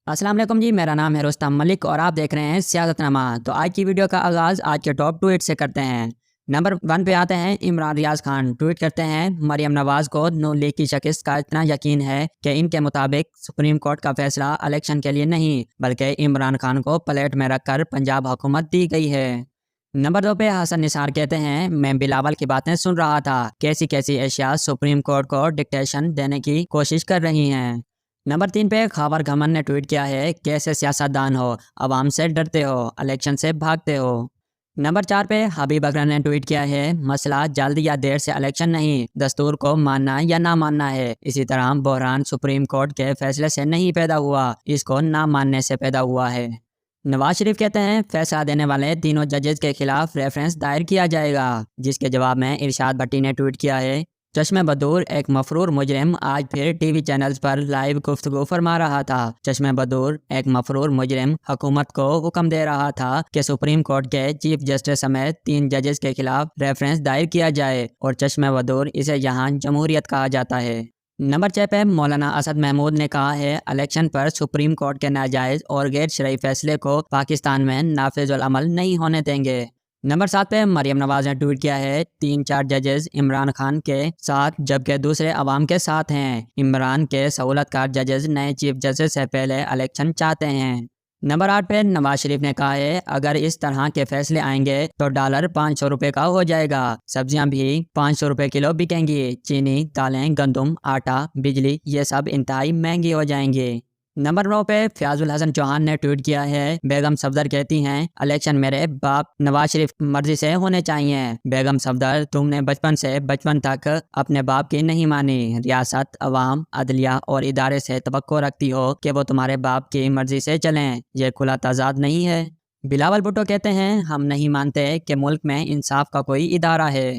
السلام علیکم جی، میرا نام ہے رستم ملک اور آپ دیکھ رہے ہیں سیاست نامہ۔ تو آج کی ویڈیو کا آغاز آج کے ٹاپ ٹویٹ سے کرتے ہیں۔ نمبر 1 پہ آتے ہیں۔ عمران ریاض خان ٹویٹ کرتے ہیں، مریم نواز کو نون لیگ کی شکست کا اتنا یقین ہے کہ ان کے مطابق سپریم کورٹ کا فیصلہ الیکشن کے لیے نہیں بلکہ عمران خان کو پلیٹ میں رکھ کر پنجاب حکومت دی گئی ہے۔ نمبر 2 پہ حسن نثار کہتے ہیں، میں بلاول کی باتیں سن رہا تھا، کیسی کیسی اشیاء سپریم کورٹ کو ڈکٹیشن دینے کی کوشش کر رہی ہیں۔ نمبر 3 پہ خاور گھمن نے ٹویٹ کیا ہے، کیسے سیاستدان ہو، عوام سے ڈرتے ہو، الیکشن سے بھاگتے ہو۔ نمبر 4 پہ حبیب اکرم نے ٹویٹ کیا ہے، مسئلہ جلد یا دیر سے الیکشن نہیں، دستور کو ماننا یا نہ ماننا ہے۔ اسی طرح بحران سپریم کورٹ کے فیصلے سے نہیں پیدا ہوا، اس کو نہ ماننے سے پیدا ہوا ہے۔ نواز شریف کہتے ہیں، فیصلہ دینے والے تینوں ججز کے خلاف ریفرنس دائر کیا جائے گا، جس کے جواب میں ارشاد بھٹی نے ٹویٹ کیا ہے، چشمہ بدور ایک مفرور مجرم آج پھر ٹی وی چینلز پر لائیو گفتگو فرما رہا تھا۔ چشمہ بدور ایک مفرور مجرم حکومت کو حکم دے رہا تھا کہ سپریم کورٹ کے چیف جسٹس سمیت 3 ججز کے خلاف ریفرنس دائر کیا جائے، اور چشمہ بدور اسے یہاں جمہوریت کہا جاتا ہے۔ نمبر 6 پہ مولانا اسد محمود نے کہا ہے، الیکشن پر سپریم کورٹ کے ناجائز اور غیر شرعی فیصلے کو پاکستان میں نافذ العمل نہیں ہونے دیں گے۔ نمبر 7 پہ مریم نواز نے ٹویٹ کیا ہے، 3-4 ججز عمران خان کے ساتھ جبکہ دوسرے عوام کے ساتھ ہیں۔ عمران کے سہولت کار ججز نئے چیف جسٹس سے پہلے الیکشن چاہتے ہیں۔ نمبر 8 پہ نواز شریف نے کہا ہے، اگر اس طرح کے فیصلے آئیں گے تو ڈالر 500 روپے کا ہو جائے گا، سبزیاں بھی 500 روپے کلو بکیں گی، چینی، دالیں، گندم، آٹا، بجلی یہ سب انتہائی مہنگی ہو جائیں گی۔ نمبر 9 پہ فیاض الحسن چوہان نے ٹویٹ کیا ہے، بیگم صفدر کہتی ہیں، الیکشن میرے باپ نواز شریف مرضی سے ہونے چاہیے۔ بیگم صفدر، تم نے بچپن تک اپنے باپ کی نہیں مانی، ریاست، عوام، عدلیہ اور ادارے سے توقع رکھتی ہو کہ وہ تمہارے باپ کی مرضی سے چلیں، یہ کھلا تضاد نہیں ہے۔ بلاول بھٹو کہتے ہیں، ہم نہیں مانتے کہ ملک میں انصاف کا کوئی ادارہ ہے۔